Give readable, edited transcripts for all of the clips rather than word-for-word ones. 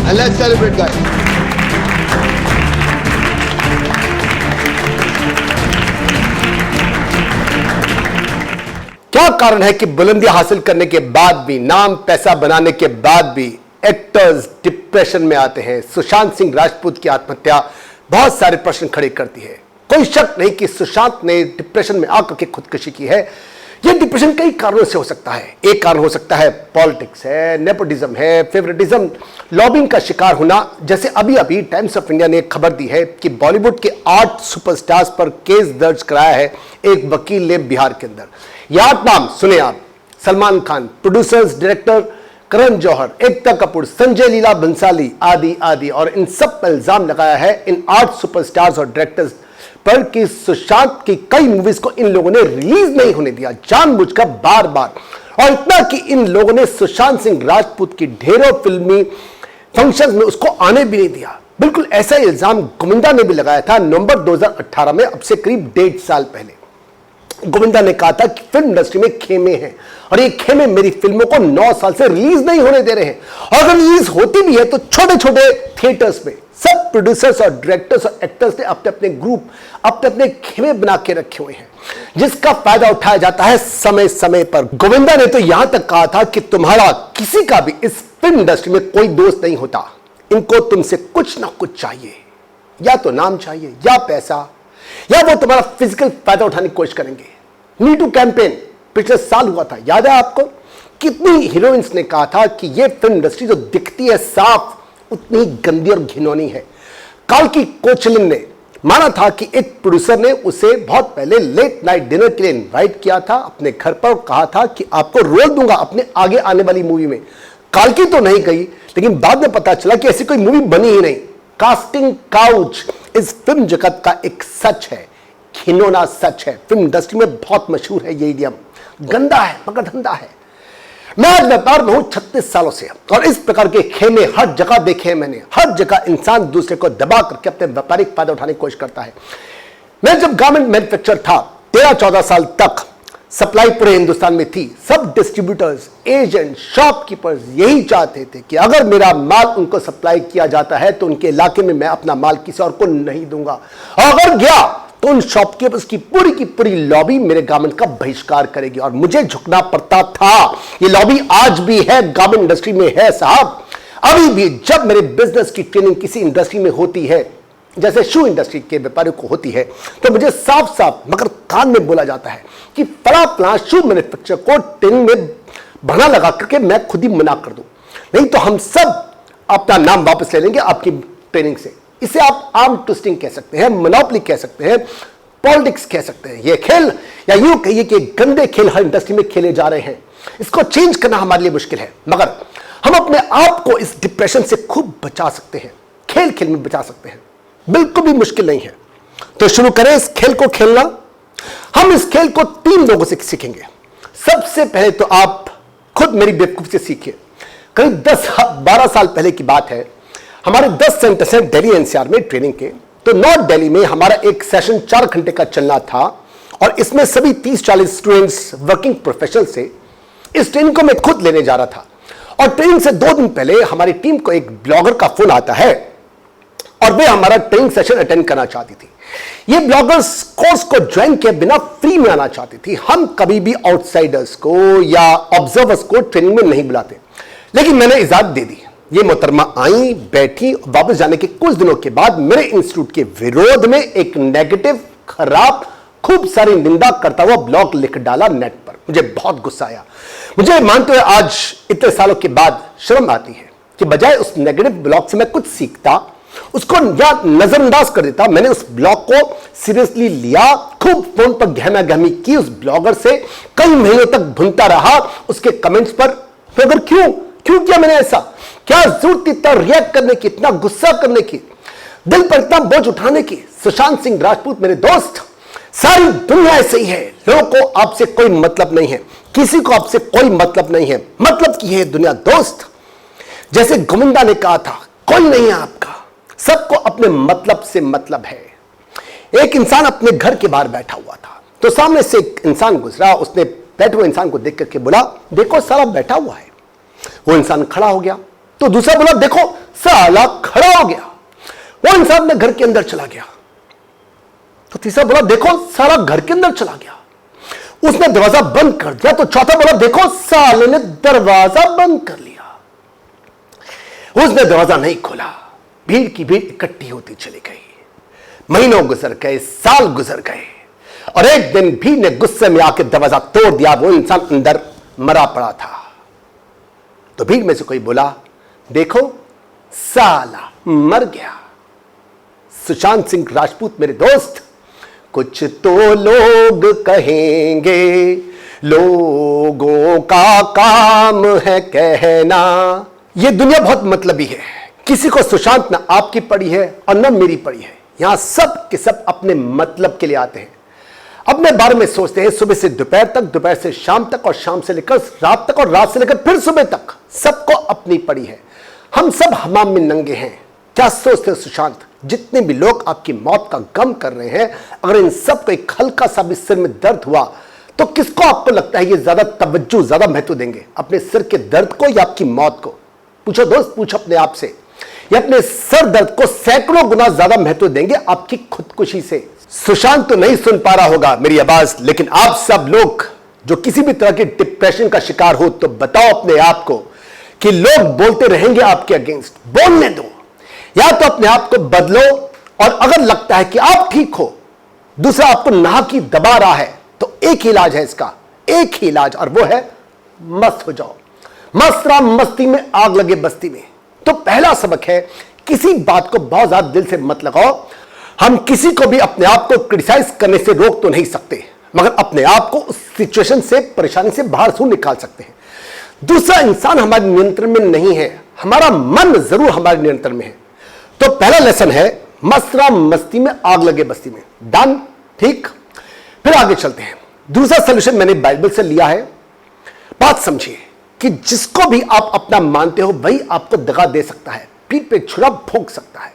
And let's celebrate, guys. क्या कारण है कि बुलंदी हासिल करने के बाद भी, नाम पैसा बनाने के बाद भी एक्टर्स डिप्रेशन में आते हैं? सुशांत सिंह राजपूत की आत्महत्या बहुत सारे प्रश्न खड़े करती है। कोई शक नहीं कि सुशांत ने डिप्रेशन में आकर के खुदकुशी की है। यह डिप्रेशन कई कारणों से हो सकता है। एक कारण हो सकता है पॉलिटिक्स है, नेपोटिज्म है, फेवरेटिज्म, लॉबिंग का शिकार होना। जैसे अभी अभी टाइम्स ऑफ इंडिया ने एक खबर दी है कि बॉलीवुड के 8 सुपरस्टार्स पर केस दर्ज कराया है एक वकील ने बिहार के अंदर। ये 8 नाम सुने आप: सलमान खान, प्रोड्यूसर्स डायरेक्टर करण जौहर, एकता कपूर, संजय लीला भंसाली आदि आदि। और इन सब पर इल्जाम लगाया है इन 8 सुपरस्टार्स और डायरेक्टर्स पर कि सुशांत की कई मूवीज को इन लोगों ने रिलीज नहीं होने दिया, जानबूझकर बार बार। और इतना कि इन लोगों ने सुशांत सिंह राजपूत की ढेरों फिल्मी फंक्शंस में उसको आने भी नहीं दिया। बिल्कुल ऐसा इल्जाम गोविंदा ने भी लगाया था नवंबर 2018 में, अब से करीब 1.5 साल पहले। गोविंदा ने कहा था कि फिल्म इंडस्ट्री में खेमे हैं और ये खेमे मेरी फिल्मों को 9 साल से रिलीज नहीं होने दे रहे हैं। और अगर रिलीज होती भी है तो छोटे छोटे थिएटर्स में। सब प्रोड्यूसर्स और डायरेक्टर्स और एक्टर्स ने अपने अपने ग्रुप, अपने अपने खेमे बना के रखे हुए हैं, जिसका फायदा उठाया जाता है समय समय पर। गोविंदा ने तो यहां तक कहा था कि तुम्हारा किसी का भी इस फिल्म इंडस्ट्री में कोई दोस्त नहीं होता, इनको तुमसे कुछ ना कुछ चाहिए, या तो नाम चाहिए, या पैसा, या वो तुम्हारा फिजिकल फायदा उठाने की कोशिश करेंगे। मी टू कैंपेन पिछले साल हुआ था, याद है आपको? कितनी हीरोइंस ने कहा था कि ये फिल्म इंडस्ट्री जो दिखती है साफ, उतनी गंदी और घिनौनी है। काल्की कोचलिन ने माना था कि एक प्रोड्यूसर ने उसे बहुत पहले लेट नाइट डिनर के लिए इनवाइट किया था अपने घर पर, कहा था कि आपको रोल दूंगा अपने आगे आने वाली मूवी में। काल्की तो नहीं गई, लेकिन बाद में पता चला कि ऐसी कोई मूवी बनी ही नहीं। कास्टिंग काउच इस फिल्म जगत का एक सच है, घिनौना सच है। फिल्म इंडस्ट्री में बहुत मशहूर है ये इडियम। गंदा है मगर धंधा है। मैं आज व्यापार में हूं 36 सालों से, और इस प्रकार के खेमे हर जगह देखे हैं मैंने। हर जगह इंसान दूसरे को दबा करके अपने व्यापारिक फायदा उठाने की कोशिश करता है। मैं जब गारमेंट मैन्युफैक्चरर था 13-14 साल तक, सप्लाई पूरे हिंदुस्तान में थी। सब डिस्ट्रीब्यूटर्स, एजेंट, शॉपकीपर्स यही चाहते थे कि अगर मेरा माल उनको सप्लाई किया जाता है तो उनके इलाके में मैं अपना माल किसी और को नहीं दूंगा। और अगर गया तो उन शॉपकीपर्स की पूरी लॉबी मेरे गारमेंट का बहिष्कार करेगी, और मुझे झुकना पड़ता था। ये लॉबी आज भी है, गारमेंट इंडस्ट्री में है साहब। अभी भी जब मेरे बिजनेस की ट्रेनिंग किसी इंडस्ट्री में होती है, जैसे शू इंडस्ट्री के व्यापारियों को होती है, तो मुझे साफ साफ मगर कान में बोला जाता है कि फला शू मैन्युफैक्चरर को ट्रेनिंग में बहाना लगा करके मैं खुद ही मना कर दूं, नहीं तो हम सब अपना नाम वापस ले लेंगे आपकी ट्रेनिंग से। इसे आप आर्म ट्विस्टिंग कह सकते हैं, मोनोपोली कह सकते हैं, पॉलिटिक्स कह सकते हैं। ये खेल, या यूं कहिए कि गंदे खेल हर इंडस्ट्री में खेले जा रहे हैं। इसको चेंज करना हमारे लिए मुश्किल है, मगर हम अपने आप को इस डिप्रेशन से खूब बचा सकते हैं। खेल खेल में बचा सकते हैं, बिल्कुल भी मुश्किल नहीं है। तो शुरू करें इस खेल को खेलना। हम इस खेल को 3 लोगों से सीखेंगे। सबसे पहले तो आप खुद मेरी बेवकूफी से सीखिए। करीब 10-12 साल पहले की बात है, हमारे 10 सेंटर्स हैं दिल्ली एनसीआर में ट्रेनिंग के। तो नॉर्थ दिल्ली में हमारा एक सेशन 4 घंटे का चलना था, और इसमें सभी 30-40 स्टूडेंट्स वर्किंग प्रोफेशनल से इस ट्रेनिंग को मैं खुद लेने जा रहा था। और ट्रेनिंग से 2 दिन पहले हमारी टीम को एक ब्लॉगर का फोन आता है, और वे हमारा ट्रेनिंग सेशन अटेंड करना चाहती थी। ये ब्लॉगर्स कोर्स को ज्वाइन किए बिना फ्री में आना चाहती थी। हम कभी भी आउटसाइडर्स को या ऑब्जर्वर्स को ट्रेनिंग में नहीं बुलाते, लेकिन मैंने इजाजत दे दी। ये मोहतरमा आई, बैठी, वापस जाने के कुछ दिनों के बाद मेरे इंस्टीट्यूट के विरोध में एक नेगेटिव, खराब, खूब सारी निंदा करता हुआ ब्लॉग लिख डाला नेट पर। मुझे बहुत गुस्सा आया। मुझे मानते हुए आज इतने सालों के बाद शर्म आती है कि बजाय उस नेगेटिव ब्लॉग से मैं कुछ सीखता, उसको या नजरअंदाज कर देता। मैंने उस ब्लॉग को सीरियसली लिया, खूब फोन पर गहमा गहमी की उस ब्लॉगर से, कई महीनों तक भुनता रहा उसके कमेंट्स पर। तो अगर क्यों किया मैंने ऐसा? क्या जरूरत इतना रिएक्ट करने की, इतना गुस्सा करने की, दिल पर इतना बोझ उठाने की? सुशांत सिंह राजपूत मेरे दोस्त, सारी दुनिया ऐसे ही है। लोगों को आपसे कोई मतलब नहीं है, किसी को आपसे कोई मतलब नहीं है। मतलब की है दुनिया दोस्त। जैसे गोविंदा ने कहा था, कोई नहीं है आपका, सबको अपने मतलब से मतलब है। एक इंसान अपने घर के बाहर बैठा हुआ था, तो सामने से एक इंसान गुजरा। उसने बैठे हुए इंसान को देख करके बोला, देखो साला बैठा हुआ है। वो इंसान खड़ा हो गया, तो दूसरा बोला देखो साला खड़ा हो गया, वो इंसान ने घर के अंदर चला गया। तो तीसरा बोला देखो साला घर के अंदर चला गया, उसने दरवाजा बंद कर दिया। तो चौथा बोला देखो साले ने दरवाजा बंद कर लिया, उसने दरवाजा नहीं खोला। भीड़ की भीड़ इकट्ठी होती चली गई, महीनों गुजर गए, साल गुजर गए, और एक दिन भीड़ ने गुस्से में आकर दरवाजा तोड़ दिया। वो इंसान अंदर मरा पड़ा था। तो भीड़ में से कोई बोला देखो साला मर गया। सुशांत सिंह राजपूत मेरे दोस्त, कुछ तो लोग कहेंगे, लोगों का काम है कहना। यह दुनिया बहुत मतलबी है, किसी को सुशांत ना आपकी पड़ी है और ना मेरी पड़ी है। यहां सब के सब अपने मतलब के लिए आते हैं, अपने बारे में सोचते हैं। सुबह से दोपहर तक, दोपहर से शाम तक, और शाम से लेकर रात तक, और रात से लेकर फिर सुबह तक, सबको अपनी पड़ी है। हम सब हमाम में नंगे हैं। क्या सोचते हो सुशांत, जितने भी लोग आपकी मौत का गम कर रहे हैं, अगर इन सब को एक हल्का सा भी सिर में दर्द हुआ तो किसको आपको लगता है ये ज्यादा तवज्जो, ज्यादा महत्व देंगे, अपने सिर के दर्द को या आपकी मौत को? पूछो दोस्त, पूछो अपने आप से। ये अपने सर दर्द को सैकड़ों गुना ज्यादा महत्व देंगे आपकी खुदकुशी से। सुशांत तो नहीं सुन पा रहा होगा मेरी आवाज, लेकिन आप सब लोग जो किसी भी तरह के डिप्रेशन का शिकार हो, तो बताओ अपने आप को कि लोग बोलते रहेंगे आपके अगेंस्ट, बोलने दो। या तो अपने आप को बदलो, और अगर लगता है कि आप ठीक हो, दूसरा आपको नाहकी दबा रहा है, तो एक ही इलाज है इसका, एक ही इलाज, और वो है मस्त हो जाओ। मस्त रहा मस्ती में, आग लगे बस्ती में। तो पहला सबक है, किसी बात को बहुत ज्यादा दिल से मत लगाओ। हम किसी को भी अपने आप को क्रिटिसाइज करने से रोक तो नहीं सकते, मगर अपने आप को उस सिचुएशन से, परेशानी से बाहर जरूर निकाल सकते हैं। दूसरा इंसान हमारे नियंत्रण में नहीं है, हमारा मन जरूर हमारे नियंत्रण में है। तो पहला लेसन है, मसरा मस्ती में, आग लगे बस्ती में। डन, ठीक। फिर आगे चलते हैं। दूसरा सोल्यूशन मैंने बाइबल से लिया है। बात समझिए कि जिसको भी आप अपना मानते हो वही आपको दगा दे सकता है, पीठ पे छुरा भोंक सकता है।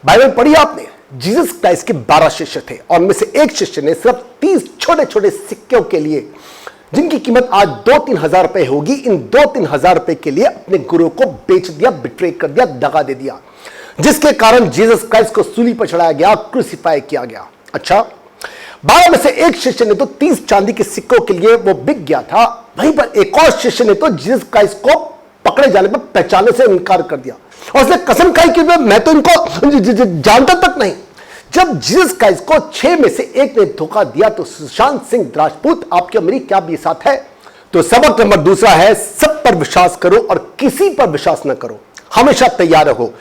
बाइबल पढ़ी आपने? जीसस क्राइस्ट के 12 शिष्य थे, और उनमें से एक शिष्य ने सिर्फ 30 छोटे छोटे सिक्कों के लिए, जिनकी कीमत आज 2-3 हजार रुपए होगी, इन 2-3 हजार रुपए के लिए अपने गुरु को बेच दिया, बिट्रे कर दिया, दगा दे दिया, जिसके कारण जीसस क्राइस्ट को सूली पर चढ़ाया गया, क्रूसिफाई किया गया। अच्छा, 12 में से एक शिष्य ने तो 30 चांदी के सिक्कों के लिए वो बिक गया था। वहीं पर एक और शिष्य ने तो जीसस क्राइस्ट को पकड़े जाने पर पहचानने से इनकार कर दिया, और उसने कसम खाई कि मैं तो इनको जानता तक नहीं। जब जीसस क्राइस्ट को 6 में से एक ने धोखा दिया, तो सुशांत सिंह राजपूत, आपकी और मेरी क्या भी साथ है? तो सबक नंबर दूसरा है, सब पर विश्वास करो और किसी पर विश्वास न करो। हमेशा तैयार रहो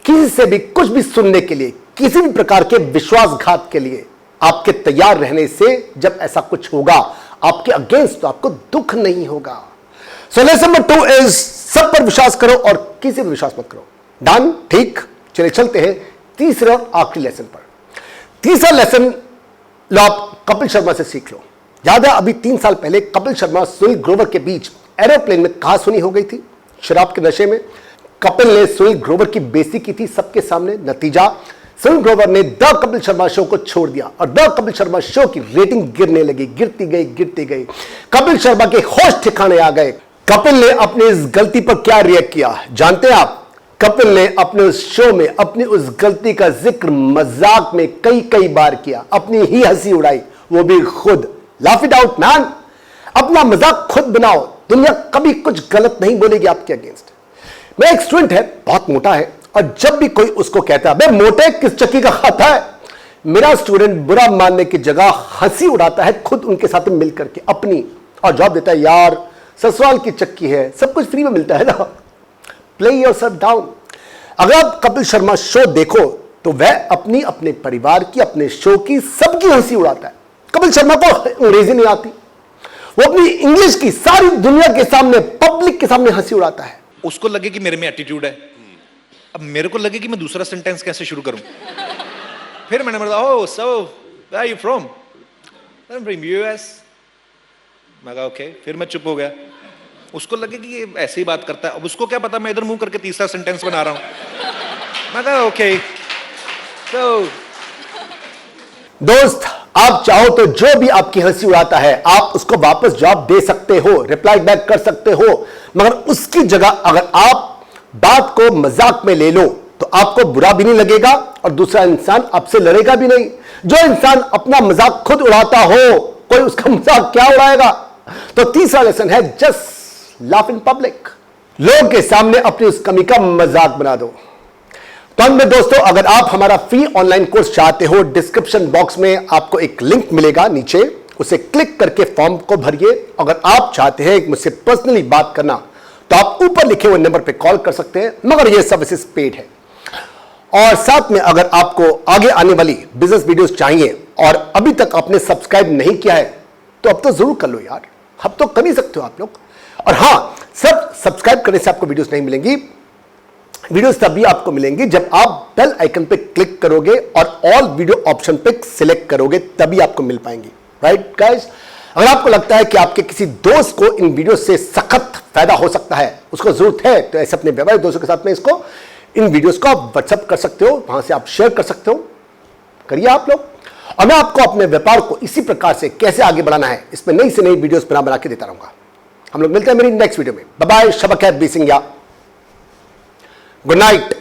किसी से भी कुछ भी सुनने के लिए, किसी भी प्रकार के विश्वासघात के लिए। आपके तैयार रहने से जब ऐसा कुछ होगा आपके अगेंस्ट, तो आपको दुख नहीं होगा। सो लेसन नंबर 2 इज, सब पर विश्वास करो और किसी पर विश्वास मत करो। डन, ठीक। चलिए चलते हैं तीसरे और आखिरी लेसन पर। तीसरा लेसन लो आप कपिल शर्मा से सीख लो। याद है अभी 3 साल पहले कपिल शर्मा सुनील ग्रोवर के बीच एरोप्लेन में कहा सुनी हो गई थी, शराब के नशे में। कपिल ने सुनील ग्रोवर की बेइज्जती की थी सबके सामने। नतीजा, सुनील ग्रोवर ने द कपिल शर्मा शो को छोड़ दिया, और द कपिल शर्मा शो की रेटिंग गिरने लगी, गिरती गई। कपिल शर्मा के होश ठिकाने आ गए। कपिल ने अपनी इस गलती पर क्या रिएक्ट किया जानते हैं आप? कपिल ने अपने उस शो में अपनी उस गलती का जिक्र मजाक में कई बार किया, अपनी ही हंसी उड़ाई, वो भी खुद। लाफ इट आउट मैन, अपना मजाक खुद बनाओ, दुनिया कभी कुछ गलत नहीं बोलेगी आपके अगेंस्ट। मेरा एक स्टूडेंट है, बहुत मोटा है, और जब भी कोई उसको कहता है बे मोटे किस चक्की का खाता है, मेरा स्टूडेंट बुरा मानने की जगह हंसी उड़ाता है खुद उनके साथ मिल करके अपनी, और जवाब देता है यार ससुराल की चक्की है, सब कुछ फ्री में मिलता है ना। Play yourself down. अगर आप कपिल शर्मा शो देखो तो वह अपनी, अपने परिवार की, अपने शो की, सबकी हंसी उड़ाता है। कपिल शर्मा को अंग्रेजी नहीं आती, वो अपनी इंग्लिश की सारी दुनिया के सामने, पब्लिक के सामने हंसी उड़ाता है। उसको लगे कि मेरे में एटीट्यूड है, अब मेरे को लगे कि मैं दूसरा सेंटेंस कैसे शुरू करूं। फिर मैंने बोला oh so where are you from? I am from US. मैं कहा ओके, फिर मैं चुप हो गया। उसको लगे कि ये ऐसे ही बात करता है, अब उसको क्या पता मैं इधर मुंह करके तीसरा सेंटेंस बना रहा हूं। मैं कहा ओके। तो दोस्त, आप चाहो तो जो भी आपकी हंसी उड़ाता है आप उसको वापस जवाब दे सकते हो, रिप्लाई बैक कर सकते हो, मगर उसकी जगह अगर आप बात को मजाक में ले लो तो आपको बुरा भी नहीं लगेगा और दूसरा इंसान आपसे लड़ेगा भी नहीं। जो इंसान अपना मजाक खुद उड़ाता हो, कोई उसका मजाक क्या उड़ाएगा। तो तीसरा लेसन है जस्ट लाफ इन पब्लिक। लोगों के सामने अपनी उस कमी का मजाक बना दो। तो अंत में दोस्तों, अगर आप हमारा फ्री ऑनलाइन कोर्स चाहते हो, डिस्क्रिप्शन बॉक्स में आपको एक लिंक मिलेगा नीचे, उसे क्लिक करके फॉर्म को भरिए। अगर आप चाहते हैं मुझसे पर्सनली बात करना तो आप ऊपर लिखे हुए नंबर पे कॉल कर सकते हैं, मगर यह सर्विसेज पेड है। और साथ में अगर आपको आगे आने वाली बिजनेस वीडियोस चाहिए और अभी तक आपने सब्सक्राइब नहीं किया है तो अब तो जरूर कर लो यार, अब तो कर ही सकते हो आप लोग। और हां, सब सब्सक्राइब करने से आपको वीडियोस नहीं मिलेंगी। वीडियोस तभी आपको मिलेंगी जब आप बेल आइकन पे क्लिक करोगे और ऑल वीडियो ऑप्शन पे सिलेक्ट करोगे, तभी आपको मिल पाएंगी। राइट गाइस, अगर आपको लगता है कि आपके किसी दोस्त को इन वीडियो से सख्त फायदा हो सकता है, उसको जरूरत है, तो ऐसे अपने व्यापारिक दोस्तों के साथ में इसको इन वीडियोस को आप व्हाट्सएप कर सकते हो, वहां से आप शेयर कर सकते हो, करिए आप लोग। और मैं आपको अपने व्यापार को इसी प्रकार से कैसे आगे बढ़ाना है, इसमें नई से नई वीडियोस बना के देता रहूंगा। हम लोग मिलते हैं मेरी नेक्स्ट वीडियो में। बाय बाय, शबा खैर, बी सिंह, गुड नाइट।